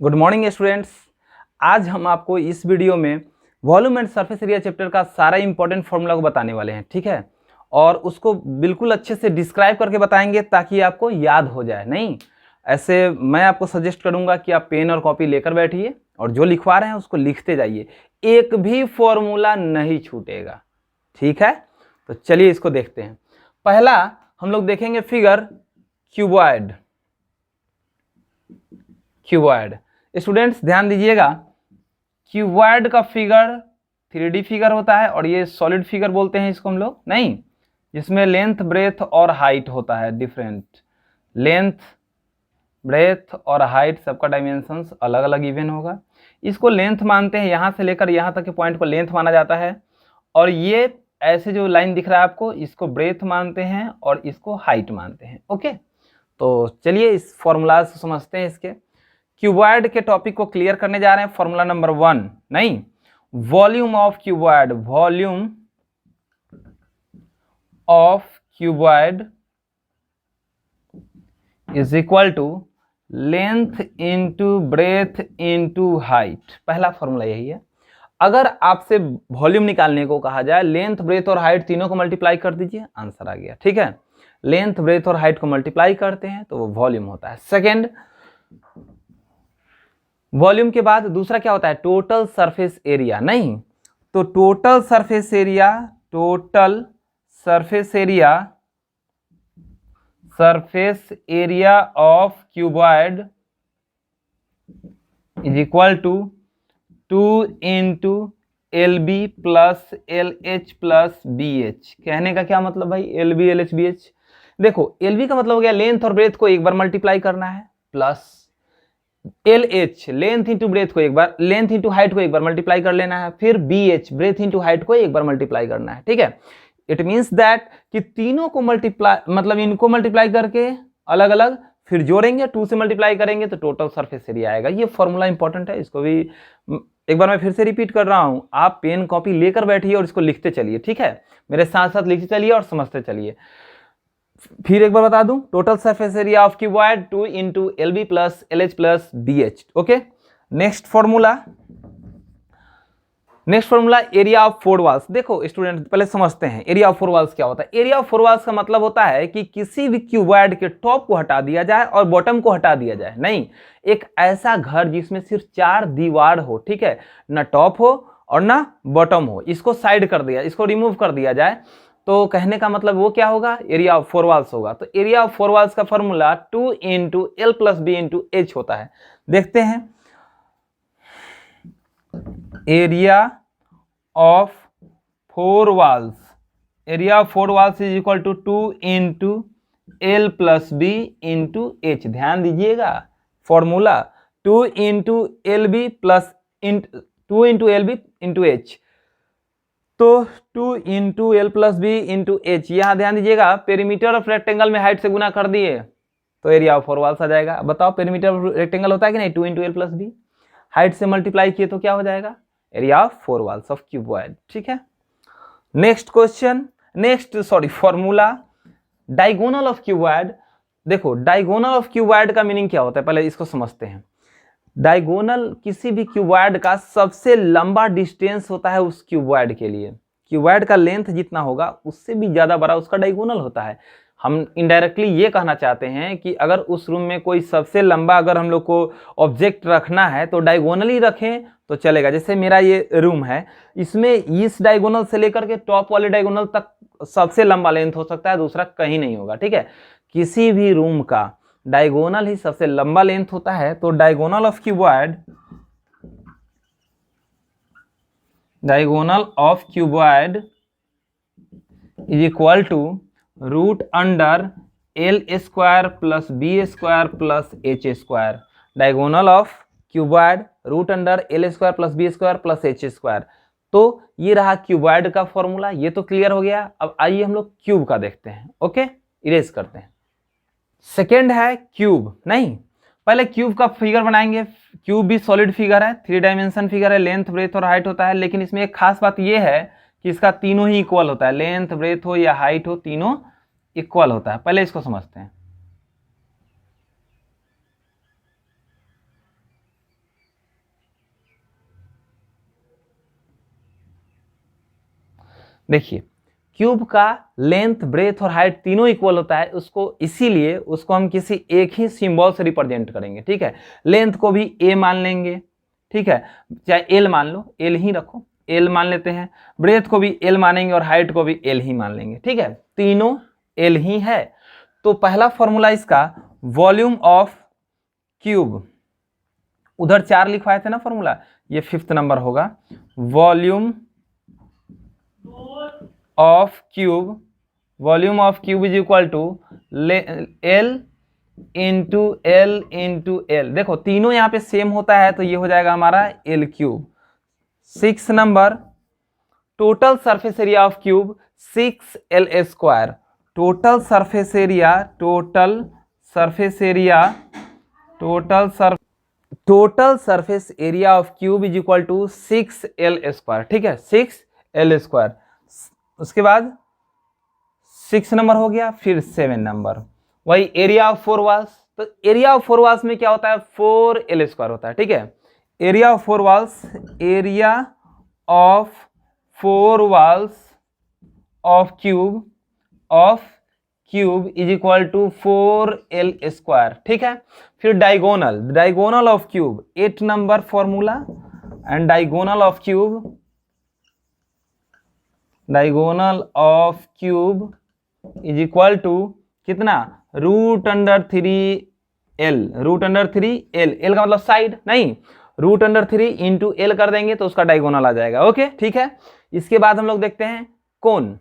Good morning students. आज हम आपको इस वीडियो में volume and surface area chapter का सारा इंपॉर्टेंट फॉर्मूला को बताने वाले हैं, ठीक है। और उसको बिल्कुल अच्छे से डिस्क्राइब करके बताएंगे ताकि आपको याद हो जाए। नहीं ऐसे मैं आपको सजेस्ट करूंगा कि आप पेन और कॉपी लेकर बैठिए और जो लिखवा रहे हैं उसको लिखते जाइए, एक भी फॉर्मूला नहीं छूटेगा, ठीक है। तो चलिए इसको देखते हैं। पहला हम लोग देखेंगे फिगर क्यूबॉइड। क्यूबॉइड स्टूडेंट्स ध्यान दीजिएगा, क्यूबॉइड का फिगर 3D फिगर होता है और ये सॉलिड फिगर बोलते हैं इसको हम लोग, नहीं, जिसमें लेंथ ब्रेथ और हाइट होता है डिफरेंट। लेंथ ब्रेथ और हाइट सबका डायमेंशंस अलग अलग गिवन होगा। इसको लेंथ मानते हैं, यहाँ से लेकर यहाँ तक के पॉइंट को लेंथ माना जाता है। और ये ऐसे जो लाइन दिख रहा है आपको, इसको ब्रेथ मानते हैं और इसको हाइट मानते हैं। ओके, तो चलिए इस फॉर्मूला से समझते हैं। इसके क्यूबॉइड के टॉपिक को क्लियर करने जा रहे हैं। फॉर्मूला नंबर 1, नहीं, volume of cuboid, volume of cuboid is equal to length into breadth into height. पहला फॉर्मूला यही है। अगर आपसे वॉल्यूम निकालने को कहा जाए, लेंथ ब्रेथ और हाइट तीनों को मल्टीप्लाई कर दीजिए, आंसर आ गया, ठीक है। लेंथ ब्रेथ और हाइट को मल्टीप्लाई करते हैं तो वो वॉल्यूम होता है। सेकेंड, वॉल्यूम के बाद दूसरा क्या होता है, टोटल सरफेस एरिया, नहीं, तो total surface area, total surface area, surface area of cuboid is equal to 2 into LB plus LH plus BH। कहने का क्या मतलब भाई, LB LH BH। देखो LB का मतलब हो गया लेंथ और ब्रेथ को एक बार मल्टीप्लाई करना है, plus LH length into breath को एक बार, लेंथ इंटू हाइट को एक बार मल्टीप्लाई कर लेना है, फिर BH ब्रेथ इंटू हाइट को एक बार मल्टीप्लाई करना है, ठीक है। इट मींस दैट कि तीनों को मल्टीप्लाई, मतलब इनको मल्टीप्लाई करके अलग अलग फिर जोड़ेंगे, 2 से मल्टीप्लाई करेंगे तो टोटल सरफेस एरिया आएगा। ये फॉर्मूला इंपॉर्टेंट है, इसको भी एक बार मैं फिर से रिपीट कर रहा हूं। आप पेन कॉपी लेकर बैठिए और इसको लिखते चलिए, ठीक है, मेरे साथ साथ लिखते चलिए और समझते चलिए। फिर एक बार बता दूं, total surface area of cuboid 2 into LB plus LH plus BH। Okay, next formula, next formula area of four walls. देखो स्टूडेंट पहले समझते हैं एरिया ऑफ फोर वॉल्स क्या होता है। एरिया ऑफ फोर वॉल्स का मतलब होता है कि किसी भी क्यूबॉइड के टॉप को हटा दिया जाए और बॉटम को हटा दिया जाए। नहीं, एक ऐसा घर जिसमें सिर्फ 4 दीवार हो, ठीक है, ना टॉप हो और ना बॉटम हो, इसको साइड कर दिया, इसको रिमूव कर दिया जाए, तो कहने का मतलब वो क्या होगा, एरिया ऑफ फोर वॉल्स होगा। तो एरिया ऑफ फोर वॉल्स का formula 2 into L plus B into H होता है। देखते हैं, area of four walls, area of four walls is equal to 2 into L plus B into H। ध्यान दीजिएगा, formula 2 into LB plus 2 into LB into H, तो 2 into L plus B into H। यहां ध्यान दीजिएगा, perimeter of rectangle में height से गुना कर दिए तो एरिया ऑफ फोर वॉल्स आ जाएगा। बताओ पेरीमीटर ऑफ रेक्टेंगल होता है कि नहीं, 2 into L plus B, height से मल्टीप्लाई किए तो क्या हो जाएगा, area of four walls of cuboid, ठीक है। Next question, next sorry formula, diagonal of cuboid. देखो डायगोनल ऑफ क्यूबॉइड का मीनिंग क्या होता है, पहले इसको समझते हैं। डायगोनल किसी भी क्यूबॉइड का सबसे लंबा डिस्टेंस होता है उस क्यूबॉइड के लिए। क्यूबॉइड का लेंथ जितना होगा उससे भी ज्यादा बड़ा उसका डायगोनल होता है। हम इनडायरेक्टली ये कहना चाहते हैं कि अगर उस रूम में कोई सबसे लंबा, अगर हम लोग को ऑब्जेक्ट रखना है तो डायगोनली रखें तो चलेगा। जैसे मेरा ये रूम है, इसमें इस डायगोनल से लेकर के टॉप वाले डायगोनल तक सबसे लंबा लेंथ हो सकता है, दूसरा कहीं नहीं होगा, ठीक है। किसी भी रूम का डायगोनल ही सबसे लंबा लेंथ होता है, तो diagonal of cuboid, diagonal of cuboid is equal to root under L square plus B square plus H square. Diagonal of cuboid root under L square plus B square plus H square. तो ये रहा cuboid का formula, ये तो clear हो गया। अब आइए हम लोग क्यूब का देखते हैं। ओके, इरेज करते हैं। सेकेंड है क्यूब, नहीं, पहले क्यूब का फिगर बनाएंगे। क्यूब भी सॉलिड फिगर है, 3 डायमेंशन फिगर है, लेंथ ब्रेथ और हाइट होता है, लेकिन इसमें एक खास बात यह है कि इसका तीनों ही इक्वल होता है, लेंथ ब्रेथ हो या हाइट हो, तीनों इक्वल होता है। पहले इसको समझते हैं। देखिए क्यूब का लेंथ, ब्रेथ और हाइट तीनों इक्वल होता है, उसको इसीलिए उसको हम किसी एक ही सिंबल से रिप्रेजेंट करेंगे, ठीक है। लेंथ को भी ए मान लेंगे, ठीक है, चाहे एल मान लो, एल ही रखो, एल मान लेते हैं। ब्रेथ को भी एल मानेंगे और हाइट को भी एल ही मान लेंगे, ठीक है, तीनों एल ही है। तो पहला फॉर्मूला इसका वॉल्यूम ऑफ क्यूब, उधर 4 लिखवाए थे ना फॉर्मूला, ये 5th नंबर होगा, volume of cube, volume of cube is equal to L into L into L. देखो तीनों यहाँ पे सेम होता है तो ये हो जाएगा हमारा L cube. 6 number, total surface area of cube 6L square. Total surface area, total surface area, total surface area of cube is equal to 6L square, ठीक है, 6L स्क्वायर। उसके बाद 6 नंबर हो गया, फिर 7 नंबर वही एरिया ऑफ 4 वॉल्स। तो area of 4 walls में क्या होता है, 4L स्क्वायर होता है, ठीक है। Area of 4 walls, area of 4 walls of cube is equal to 4L square, ठीक है। फिर diagonal, diagonal of cube 8 number formula, and diagonal of cube, diagonal of cube is equal to कितना, √3L, √3L, L का मतलब side नहीं, √3 into L कर देंगे तो उसका डायगोनल आ जाएगा, ओके, ठीक है। इसके बाद हम लोग देखते हैं कोन।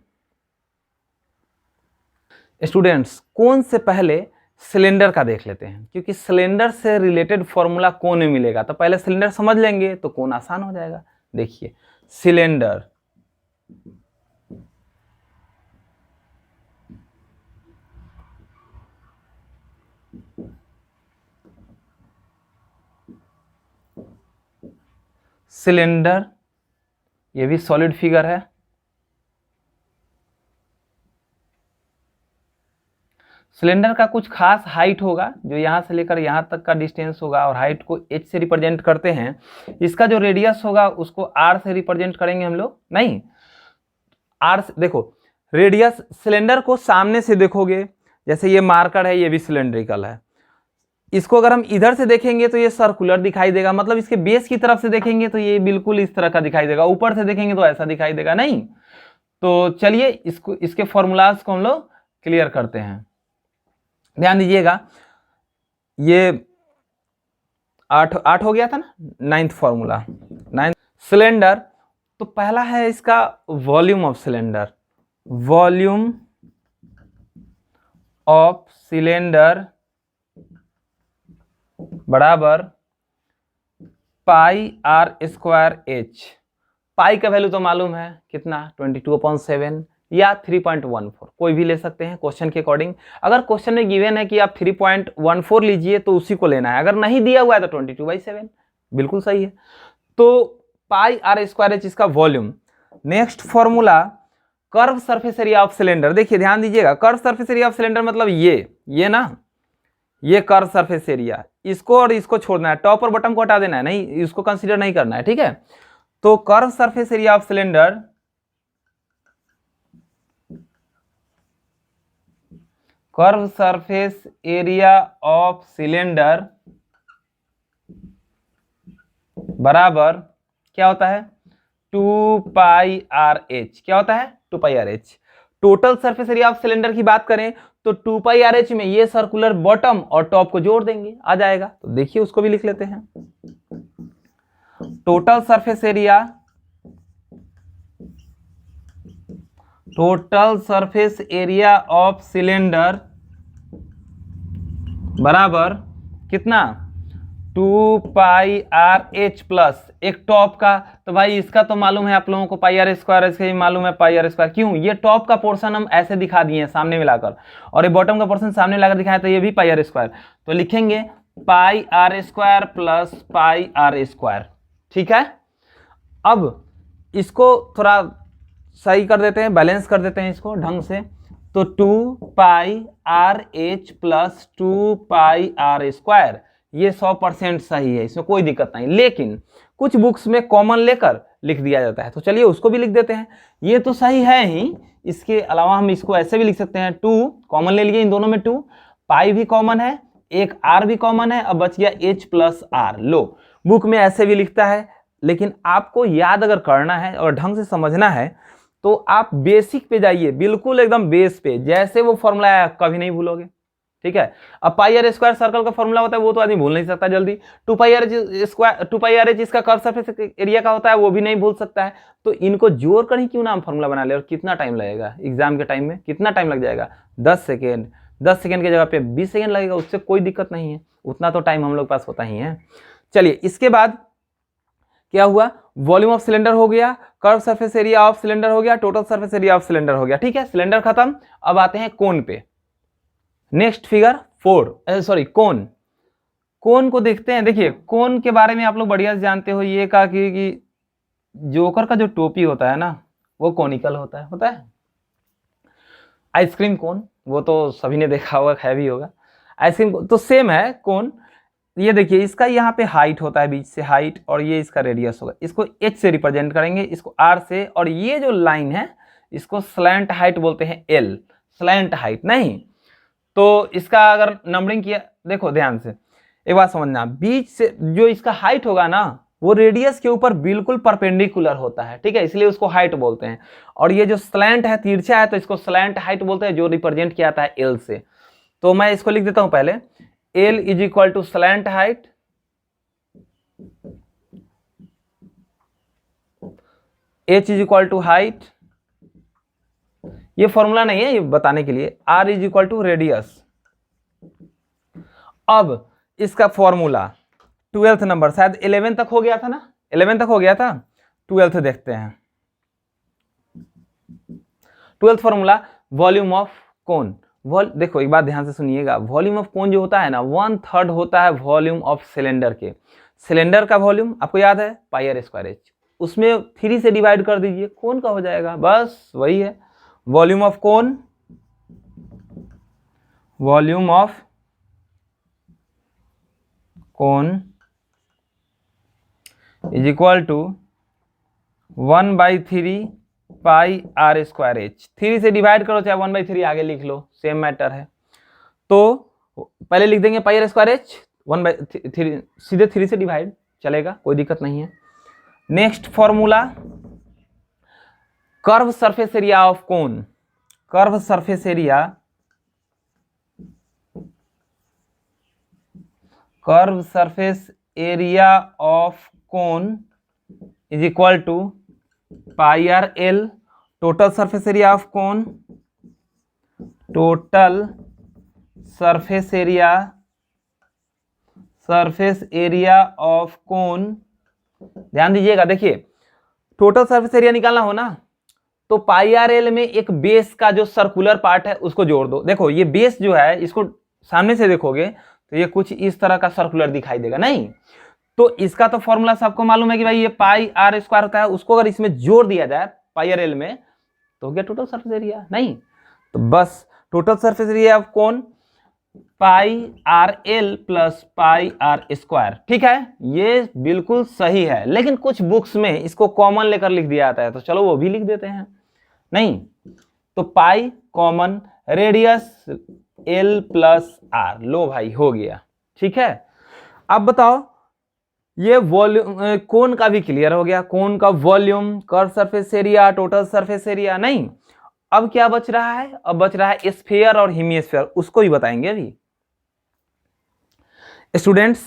स्टूडेंट्स कोन से पहले सिलेंडर का देख लेते हैं, क्योंकि सिलेंडर से रिलेटेड फॉर्मूला कोन में मिलेगा, तो पहले सिलेंडर समझ लेंगे तो कोन आसान हो जाएगा। देखिए सिलेंडर, सिलेंडर ये भी सॉलिड फिगर है। सिलेंडर का कुछ खास हाइट होगा, जो यहां से लेकर यहां तक का डिस्टेंस होगा, और हाइट को h से रिप्रेजेंट करते हैं। इसका जो रेडियस होगा उसको r से रिप्रेजेंट करेंगे हम लोग, नहीं r से, देखो रेडियस सिलेंडर को सामने से देखोगे, जैसे ये मार्कर है, ये भी सिलेंड्रिकल है। इसको अगर हम इधर से देखेंगे तो ये सर्कुलर दिखाई देगा, मतलब इसके बेस की तरफ से देखेंगे तो ये बिल्कुल इस तरह का दिखाई देगा, ऊपर से देखेंगे तो ऐसा दिखाई देगा, नहीं। तो चलिए इसको, इसके फॉर्मूलाज को हम लोग क्लियर करते हैं। ध्यान दीजिएगा, ये 8 हो गया था ना, 9th फॉर्मूला, 9th सिलेंडर। तो पहला है इसका volume of cylinder, volume of cylinder बराबर πr²h। पाई का वैल्यू तो मालूम है कितना, 22/7 या 3.14, कोई भी ले सकते हैं क्वेश्चन के अकॉर्डिंग। अगर क्वेश्चन में गिवन है कि आप 3.14 लीजिए तो उसी को लेना है, अगर नहीं दिया हुआ है तो 22/7 बिल्कुल सही है। तो πr²h इसका volume. Next formula curve surface area of cylinder. देखिए ध्यान दीजिएगा, curve surface area of cylinder मतलब ये ना, ये कर्व सरफेस एरिया, इसको और इसको छोड़ना है, टॉप और बॉटम को हटा देना है, नहीं इसको कंसीडर नहीं करना है, ठीक है। तो curve surface area of cylinder curve surface area of cylinder बराबर क्या होता है, 2πrh। क्या होता है, 2πrh। Total surface area of cylinder की बात करें तो 2πrh में ये सर्कुलर बॉटम और टॉप को जोड़ देंगे, आ जाएगा। तो देखिए उसको भी लिख लेते हैं, total surface area, total surface area of cylinder बराबर कितना, 2πrh प्लस एक टॉप का, तो भाई इसका तो मालूम है आप लोगों को πr², इसका ही मालूम है πr²। क्यों, ये टॉप का पोर्शन हम ऐसे दिखा दिए सामने मिलाकर, और ये बॉटम का पोर्शन सामने मिलाकर दिखाया, तो ये भी πr²। तो लिखेंगे πr² प्लस πr², ठीक है। अब इसको थोड़ा सही कर देते हैं, बैलेंस कर देते हैं इसको ढंग से। तो 2πrh प्लस 2πr², ये 100% सही है, इसमें कोई दिक्कत नहीं। लेकिन कुछ बुक्स में कॉमन लेकर लिख दिया जाता है, तो चलिए उसको भी लिख देते हैं। ये तो सही है ही, इसके अलावा हम इसको ऐसे भी लिख सकते हैं, 2 कॉमन ले लिए इन दोनों में, 2 पाई भी कॉमन है, एक आर भी कॉमन है, अब बच गया एच प्लस आर। लो बुक में ऐसे भी लिखता है, लेकिन आपको याद अगर करना है और ढंग से समझना है तो आप बेसिक पे जाइए, बिल्कुल एकदम बेस पे, जैसे वो फॉर्मूला है कभी नहीं भूलोगे, ठीक है। अब पाई आर स्क्वायर सर्कल का फॉर्मूला होता है, वो तो आदमी भूल नहीं सकता जल्दी। 2 pi are square, 2 pi r h इसका कर्व सरफेस एरिया का होता है, वो भी नहीं भूल सकता है। तो इनको जोड़ कर ही क्यों ना हम फॉर्मूला बना ले, और कितना टाइम लगेगा एग्जाम के टाइम में, कितना टाइम लग जाएगा, 10 सेकेंड। 10 सेकेंड की जगह पे 20 सेकेंड लगेगा, उससे कोई दिक्कत नहीं है, उतना तो टाइम हम लोग पास होता ही है। चलिए इसके बाद क्या हुआ, वॉल्यूम ऑफ सिलेंडर हो गया, curve surface area of cylinder हो गया, total surface area of cylinder हो गया, ठीक है। सिलेंडर खत्म, अब आते हैं कोन पे। नेक्स्ट फिगर 4, सॉरी कोन। कोन को देखते हैं। देखिए कोन के बारे में आप लोग बढ़िया से जानते हो, ये कहा कि जोकर का जो टोपी होता है ना वो कोनिकल होता है। आइसक्रीम कोन वो तो सभी ने देखा होगा, खाया भी होगा। आइसक्रीम तो सेम है कोन। ये देखिए इसका यहाँ पे हाइट होता है, बीच से हाइट, और ये इसका रेडियस होगा। इसको एच से रिप्रेजेंट करेंगे, इसको आर से, और ये जो लाइन है इसको स्लैंट हाइट बोलते हैं, एल स्लैंट हाइट नहीं। तो इसका अगर नंबरिंग किया, देखो ध्यान से एक बात समझना, बीच से जो इसका हाइट होगा ना वो रेडियस के ऊपर बिल्कुल परपेंडिकुलर होता है, ठीक है, इसलिए उसको हाइट बोलते हैं। और ये जो स्लैंट है, तिरछा है, तो इसको स्लैंट हाइट बोलते हैं, जो रिप्रेजेंट किया जाता है एल से। तो मैं इसको लिख देता हूं पहले, L is equal to slant height H is equal to height, ये फॉर्मूला नहीं है, ये बताने के लिए, R is equal to radius. अब इसका फॉर्मूला 12th नंबर, शायद 11 तक हो गया था ना, 11 तक हो गया था, 12th देखते हैं। 12th फॉर्मूला वॉल्यूम ऑफ कोन। देखो एक बात ध्यान से सुनिएगा, वॉल्यूम ऑफ कोन जो होता है ना 1/3 होता है वॉल्यूम ऑफ सिलेंडर के। सिलेंडर का वॉल्यूम आपको याद है पाई आर स्क्वायर एच, उसमें 3 से डिवाइड कर दीजिए, कोन का हो जाएगा, बस वही है volume of cone. Volume of cone is equal to 1/3 pi are square H. 3 से डिवाइड करो चाहे 1/3 आगे लिख लो, सेम मैटर है। तो पहले लिख देंगे पाई आर स्क्वायर एच 1/3, सीधे 3 से डिवाइड चलेगा, कोई दिक्कत नहीं है। Next formula curve surface area of cone. Curve surface area, curve surface area of cone is equal to pi R L, total surface area of cone, total surface area of cone. ध्यान दीजिएगा, देखिए total surface area निकालना हो ना तो पाई R L में एक base का जो सर्कुलर पार्ट है उसको जोड़ दो। देखो ये बेस जो है, इसको सामने से देखोगे तो ये कुछ इस तरह का सर्कुलर दिखाई देगा, नहीं तो इसका तो फॉर्मूला सबको मालूम है कि भाई ये पाई आर स्क्वायर होता है, उसको अगर इसमें जोड़ दिया जाए पाई आर एल में तो हो गया टोटल सरफेस एरिया, नहीं तो बस total surface area of cone pi R L plus pi are square, ठीक है, ये बिल्कुल सही है। लेकिन कुछ बुक्स में इसको कॉमन लेकर लिख दिया जाता है, तो चलो वो भी लिख देते हैं, नहीं तो pi common, radius l plus are, लो भाई हो गया, ठीक है। अब बताओ ये वॉल्यूम कोन का भी क्लियर हो गया, कोन का volume, curve surface area, total surface area, नहीं अब क्या बच रहा है, अब बच रहा है स्फीयर और हेमिस्फीयर, उसको भी बताएंगे अभी। स्टूडेंट्स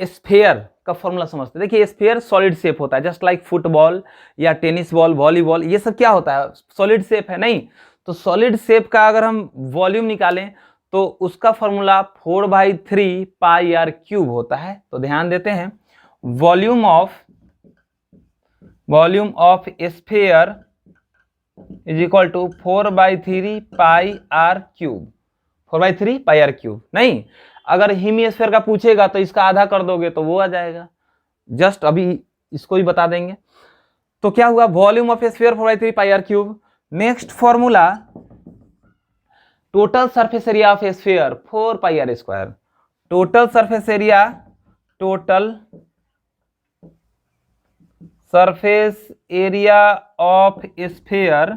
स्फीयर का फॉर्मूला समझते हैं। देखिए स्फीयर सॉलिड शेप होता है, जस्ट लाइक फुटबॉल या टेनिस बॉल, वॉलीबॉल, ये सब क्या होता है, सॉलिड शेप है, नहीं तो सॉलिड शेप का अगर हम वॉल्यूम निकालें तो उसका फॉर्मूला 4/3 पाई आर क्यूब होता है। तो ध्यान देते हैं, volume of sphere is equal to 4/3 pi are cube, 4/3 pi are cube, नहीं अगर हेमिस्फीयर का पूछेगा तो इसका आधा कर दोगे तो वो आ जाएगा, जस्ट अभी इसको ही बता देंगे। तो क्या हुआ, volume of sphere 4/3 pi are cube. Next formula total surface area of sphere 4 pi are square, total surface area, total surface area of sphere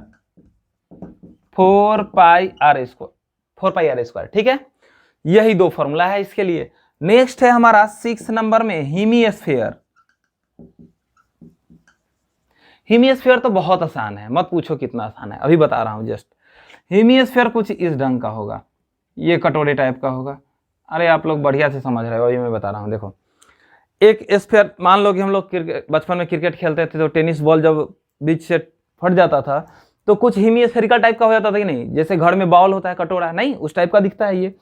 4 pi are square, ठीक है। यही दो फॉर्मूला है इसके लिए। नेक्स्ट है हमारा 6 नंबर में हेमिस्फीयर। हेमिस्फीयर तो बहुत आसान है, मत पूछो कितना आसान है, अभी बता रहा हूं जस्ट। हेमिस्फीयर कुछ इस ढंग का होगा, ये कटोरे टाइप का होगा। अरे आप लोग बढ़िया से समझ रहे हो, ये मैं बता रहा हूँ। देखो एक स्फीयर, मान लो कि हम लोग बचपन में क्रिकेट खेलते थे तो टेनिस बॉल जब बीच से फट जाता था तो कुछ हेमिस्फेरिकल टाइप का हो जाता था कि नहीं, जैसे घर में बॉल होता है कटोरा, नहीं उस टाइप का दिखता है ये।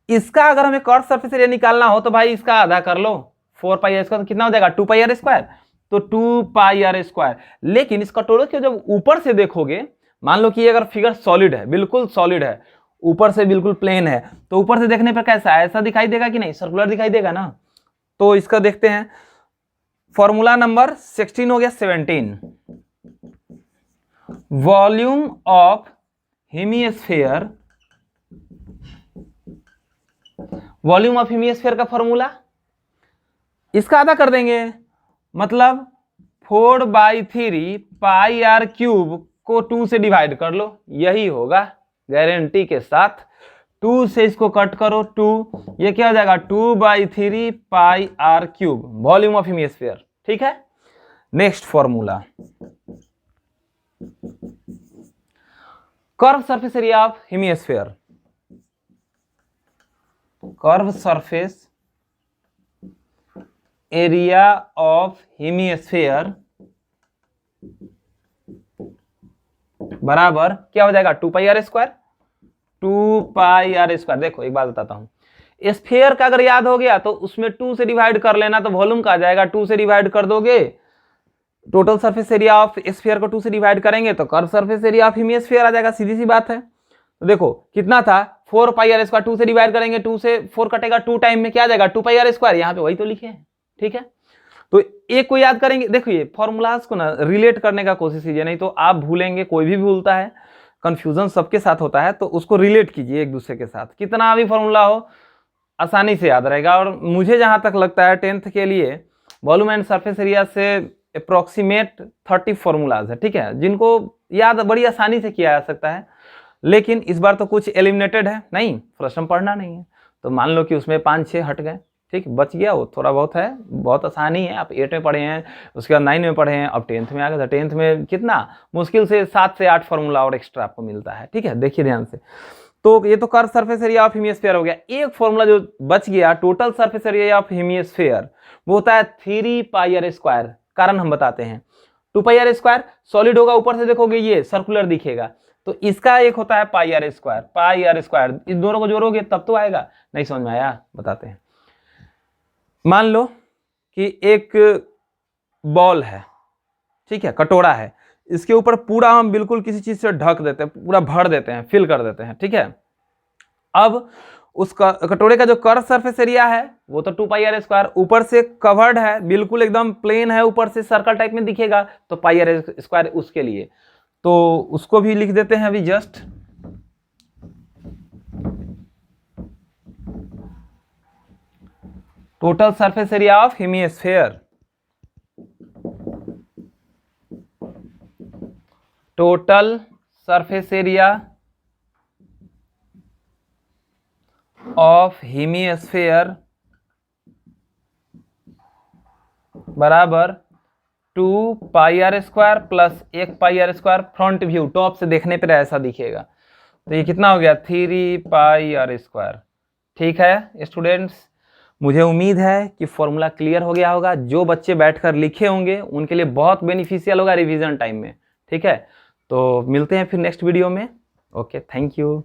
इसका अगर हमें कर्व सरफेस एरिया निकालना हो तो भाई इसका आधा कर लो, 4 पाई आर स्क्वायर, कितना हो जाएगा 2 पाई आर स्क्वायर, तो 2 पाई आर स्क्वायर। लेकिन इस कटोरे के जब ऊपर से देखोगे, मान लो कि अगर फिगर सॉलिड है, बिल्कुल सॉलिड है, ऊपर से बिल्कुल प्लेन है, तो ऊपर से देखने पर कैसा है, ऐसा दिखाई देगा कि नहीं, सर्कुलर दिखाई देगा ना। तो इसका देखते हैं, फॉर्मूला नंबर 16 हो गया 17। Volume of hemisphere, volume of hemisphere का फॉर्मूला इसका आधा कर देंगे, मतलब 4/3 पाई आर क्यूब को 2 से डिवाइड कर लो, यही होगा गारंटी के साथ। 2 से इसको कट करो 2, ये क्या हो जाएगा 2/3 pi are cube, volume of hemisphere, ठीक है। Next formula, curve surface area of hemisphere. Curve surface area of hemisphere बराबर क्या हो जाएगा 2 pi are square, 2 pi are square. देखो एक बात बताता हूं, स्फीयर का अगर याद हो गया तो उसमें 2 से डिवाइड कर लेना, तो वॉल्यूम का आ जाएगा, 2 से डिवाइड कर दोगे, total surface area of sphere को 2 से डिवाइड करेंगे तो curve surface area of hemisphere आ जाएगा, सीधी सी बात है। तो देखो कितना था 4 पाई आर स्क्वायर, 2 से डिवाइड करेंगे, 2 से 4 कटेगा, 2 टाइम में क्या आ जाएगा 2 पाई आर स्क्वायर, यहाँ पे वही तो लिखे हैं, ठीक है। तो एक को याद करेंगे, देखो ये फॉर्मूलाज को ना रिलेट करने का कोशिश कीजिए, नहीं तो आप भूलेंगे, कोई भी भूलता है, कंफ्यूजन सबके साथ होता है, तो उसको रिलेट कीजिए एक दूसरे के साथ, कितना भी फॉर्मूला हो आसानी से याद रहेगा। और मुझे जहां तक लगता है 10th के लिए वॉल्यूम एंड सरफेस एरिया से अप्रोक्सीमेट 30 फॉर्मूलाज है, ठीक है, जिनको याद बड़ी आसानी से किया जा सकता है। लेकिन इस बार तो कुछ एलिमिनेटेड है, नहीं प्रश्न पढ़ना नहीं है, तो मान लो कि उसमें 5-6 हट गए, ठीक, बच गया वो थोड़ा बहुत है, बहुत आसानी है। आप 8 में पढ़े हैं, उसके बाद 9 में पढ़े हैं, अब 10th में आ गया, 10th में कितना मुश्किल से 7 से 8 फॉर्मूला और एक्स्ट्रा आपको मिलता है, ठीक है। देखिए ध्यान से, तो ये तो curve surface area of hemisphere हो गया। एक फॉर्मूला जो बच गया total surface area of hemisphere, वो होता है 3 पाई आर स्क्वायर। कारण हम बताते हैं, 2 पाई आर स्क्वायर सॉलिड होगा, ऊपर से देखोगे ये सर्कुलर दिखेगा, तो इसका एक होता है pi are square, pi are square, इस दोनों को जोड़ोगे तब तो आएगा। नहीं समझ में आया, बताते हैं। मान लो कि एक बॉल है, ठीक है, कटोरा है, इसके ऊपर पूरा हम बिल्कुल किसी चीज से ढक देते हैं, पूरा भर देते हैं, फिल कर देते हैं, ठीक है। अब उस कटोरे का जो कर्व सरफेस एरिया है वो तो 2 पाई आर स्क्वायर, ऊपर से कवर्ड है, बिल्कुल एकदम प्लेन है, ऊपर से सर्कल टाइप में दिखेगा, तो पाई आर स्क्वायर उसके लिए, तो उसको भी लिख देते हैं अभी just. Total surface area of hemisphere, total surface area of hemisphere बराबर 2 pi are square plus 1 pi are square. Front view top से देखने पर ऐसा दिखेगा, तो ये कितना हो गया 3 पाई आर स्क्वायर। ठीक है स्टूडेंट्स, मुझे उम्मीद है कि फॉर्मूला क्लियर हो गया होगा। जो बच्चे बैठकर लिखे होंगे उनके लिए बहुत बेनिफिशियल होगा रिवीजन टाइम में, ठीक है। तो मिलते हैं फिर नेक्स्ट वीडियो में। Okay, thank you.